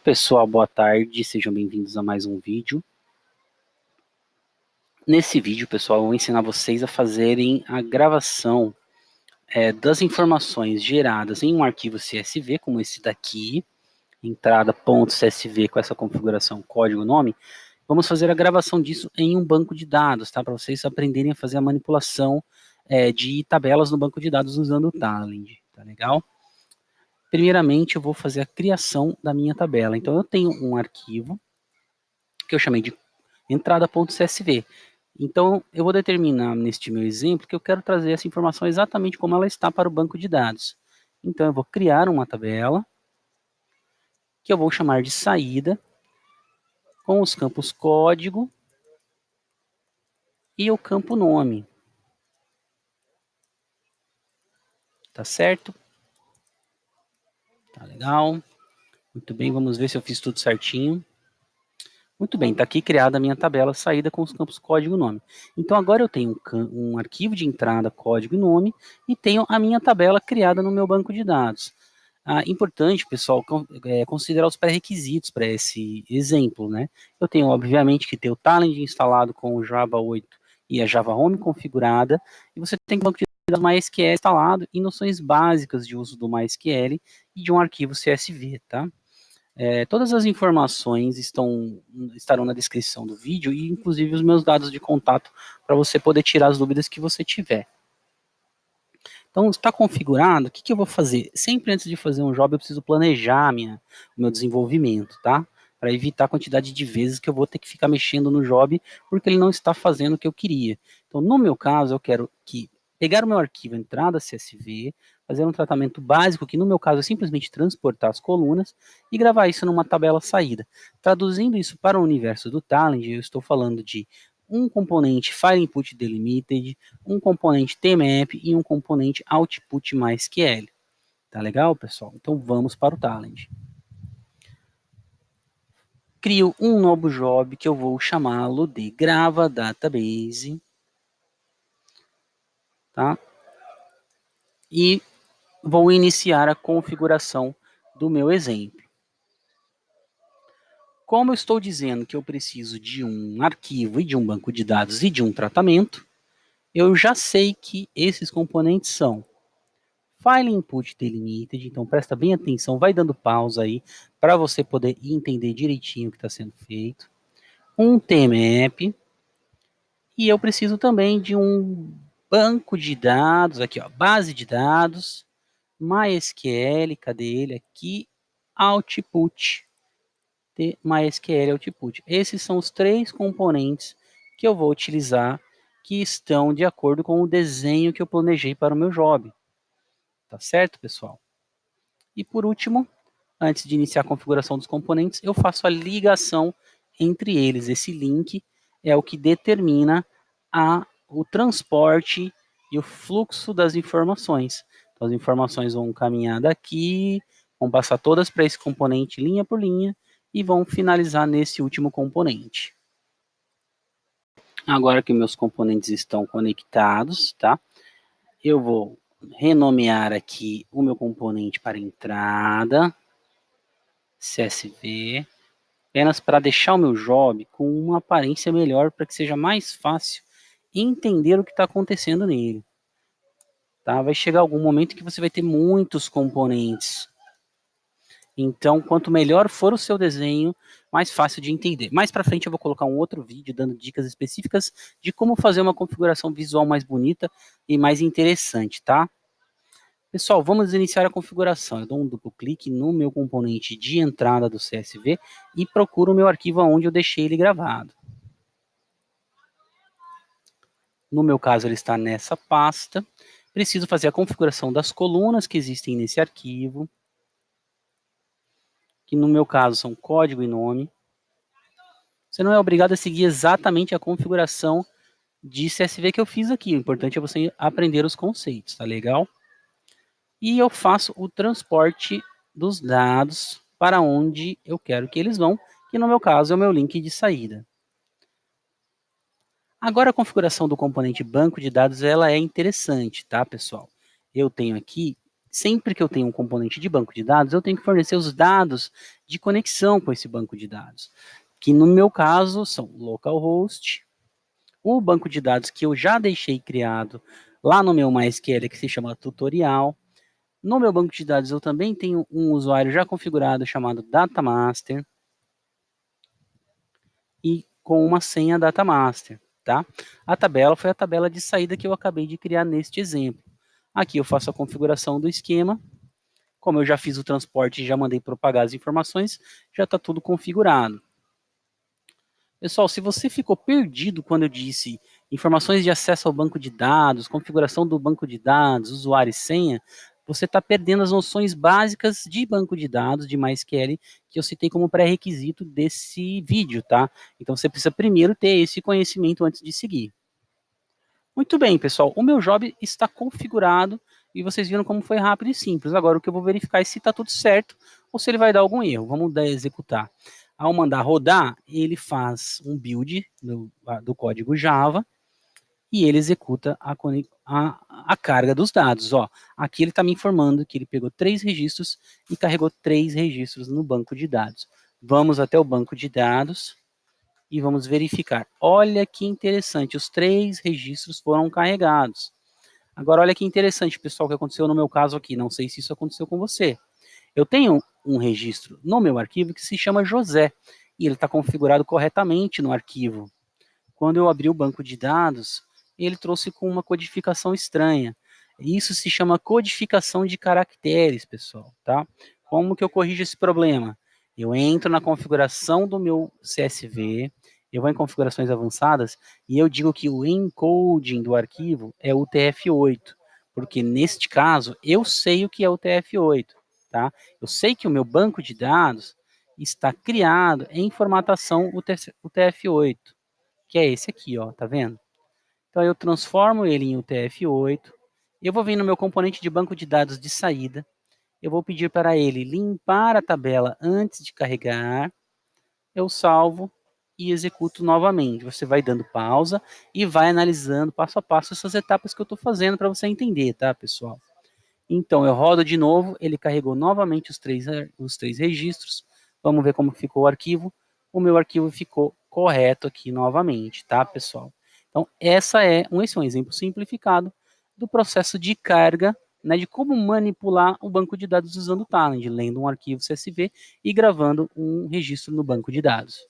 Pessoal, boa tarde, sejam bem-vindos a mais um vídeo. Nesse vídeo, pessoal, eu vou ensinar vocês a fazerem a gravação das informações geradas em um arquivo CSV, como esse daqui, entrada.csv com essa configuração código-nome. Vamos fazer a gravação disso em um banco de dados, tá? Para vocês aprenderem a fazer a manipulação de tabelas no banco de dados usando o Talend, tá legal? Primeiramente, eu vou fazer a criação da minha tabela. Então, eu tenho um arquivo que eu chamei de entrada.csv. Então, eu vou determinar neste meu exemplo que eu quero trazer essa informação exatamente como ela está para o banco de dados. Então, eu vou criar uma tabela, que eu vou chamar de saída, com os campos código e o campo nome. Tá certo? Tá legal. Muito bem, vamos ver se eu fiz tudo certinho. Muito bem, está aqui criada a minha tabela saída com os campos código e nome. Então agora eu tenho um arquivo de entrada, código e nome, e tenho a minha tabela criada no meu banco de dados. Importante, pessoal, considerar os pré-requisitos para esse exemplo, né? Eu tenho, obviamente, que ter o Talend instalado com o Java 8 e a Java Home configurada, e você tem que ter o banco de dados MySQL instalado e noções básicas de uso do MySQL e de um arquivo CSV, tá? Todas as informações estarão na descrição do vídeo e inclusive os meus dados de contato para você poder tirar as dúvidas que você tiver. Então, está configurado, o que eu vou fazer? Sempre antes de fazer um job, eu preciso planejar o meu desenvolvimento, tá? Para evitar a quantidade de vezes que eu vou ter que ficar mexendo no job, porque ele não está fazendo o que eu queria. Então, no meu caso, eu quero pegar o meu arquivo entrada CSV, fazer um tratamento básico, que no meu caso é simplesmente transportar as colunas, e gravar isso numa tabela saída. Traduzindo isso para o universo do Talend, eu estou falando de um componente File Input Delimited, um componente tmap e um componente Output MySQL. Tá legal, pessoal? Então vamos para o Talend. Crio um novo job que eu vou chamá-lo de Grava Database. Tá? E vou iniciar a configuração do meu exemplo. Como eu estou dizendo que eu preciso de um arquivo e de um banco de dados e de um tratamento, eu já sei que esses componentes são File Input Delimited, então presta bem atenção, vai dando pausa aí para você poder entender direitinho o que está sendo feito. Um tmap, e eu preciso também de um banco de dados, aqui ó, base de dados, MySQL, cadê ele aqui? Output, MySQL Output. Esses são os três componentes que eu vou utilizar que estão de acordo com o desenho que eu planejei para o meu job. Tá certo, pessoal? E por último, antes de iniciar a configuração dos componentes, eu faço a ligação entre eles. Esse link é o que determina o transporte e o fluxo das informações. Então, as informações vão caminhar daqui, vão passar todas para esse componente linha por linha e vão finalizar nesse último componente. Agora que meus componentes estão conectados, tá? Eu vou renomear aqui o meu componente para entrada, CSV, apenas para deixar o meu job com uma aparência melhor, para que seja mais fácil entender o que está acontecendo nele. Tá? Vai chegar algum momento que você vai ter muitos componentes. Então, quanto melhor for o seu desenho, mais fácil de entender. Mais para frente eu vou colocar um outro vídeo dando dicas específicas de como fazer uma configuração visual mais bonita e mais interessante, tá? Pessoal, vamos iniciar a configuração. Eu dou um duplo clique no meu componente de entrada do CSV e procuro o meu arquivo onde eu deixei ele gravado. No meu caso, ele está nessa pasta. Preciso fazer a configuração das colunas que existem nesse arquivo, que no meu caso são código e nome. Você não é obrigado a seguir exatamente a configuração de CSV que eu fiz aqui. O importante é você aprender os conceitos, tá legal? E eu faço o transporte dos dados para onde eu quero que eles vão, que no meu caso é o meu link de saída. Agora a configuração do componente banco de dados ela é interessante, tá, pessoal? Eu tenho aqui Sempre que eu tenho um componente de banco de dados, eu tenho que fornecer os dados de conexão com esse banco de dados, que no meu caso são localhost, o banco de dados que eu já deixei criado lá no meu MySQL, que se chama tutorial. No meu banco de dados eu também tenho um usuário já configurado chamado datamaster e com uma senha datamaster, tá? A tabela foi a tabela de saída que eu acabei de criar neste exemplo. Aqui eu faço a configuração do esquema. Como eu já fiz o transporte e já mandei propagar as informações, já está tudo configurado. Pessoal, se você ficou perdido quando eu disse informações de acesso ao banco de dados, configuração do banco de dados, usuário e senha, você está perdendo as noções básicas de banco de dados, de MySQL, que eu citei como pré-requisito desse vídeo, tá? Então você precisa primeiro ter esse conhecimento antes de seguir. Muito bem, pessoal, o meu job está configurado e vocês viram como foi rápido e simples. Agora o que eu vou verificar é se está tudo certo ou se ele vai dar algum erro. Vamos executar. Ao mandar rodar, ele faz um build do código Java e ele executa a carga dos dados. Ó, aqui ele está me informando que ele pegou 3 registros e carregou 3 registros no banco de dados. Vamos até o banco de dados e vamos verificar. Olha que interessante, os 3 registros foram carregados. Agora, olha que interessante, pessoal, o que aconteceu no meu caso aqui. Não sei se isso aconteceu com você. Eu tenho um registro no meu arquivo que se chama José, e ele está configurado corretamente no arquivo. Quando eu abri o banco de dados, ele trouxe com uma codificação estranha. Isso se chama codificação de caracteres, pessoal, tá? Como que eu corrijo esse problema? Eu entro na configuração do meu CSV, eu vou em configurações avançadas e eu digo que o encoding do arquivo é o TF8, porque neste caso eu sei o que é o TF8, tá? Eu sei que o meu banco de dados está criado em formatação UTF-8, que é esse aqui, ó, tá vendo? Então eu transformo ele em UTF-8, eu vou vir no meu componente de banco de dados de saída, eu vou pedir para ele limpar a tabela antes de carregar, eu salvo e executo novamente. Você vai dando pausa e vai analisando passo a passo essas etapas que eu estou fazendo para você entender, tá, pessoal? Então eu rodo de novo, ele carregou novamente os três registros. Vamos ver como ficou o arquivo. O meu arquivo ficou correto aqui novamente, tá, pessoal? Então esse é um exemplo simplificado do processo de carga, né, de como manipular o banco de dados usando o Talend, lendo um arquivo CSV e gravando um registro no banco de dados.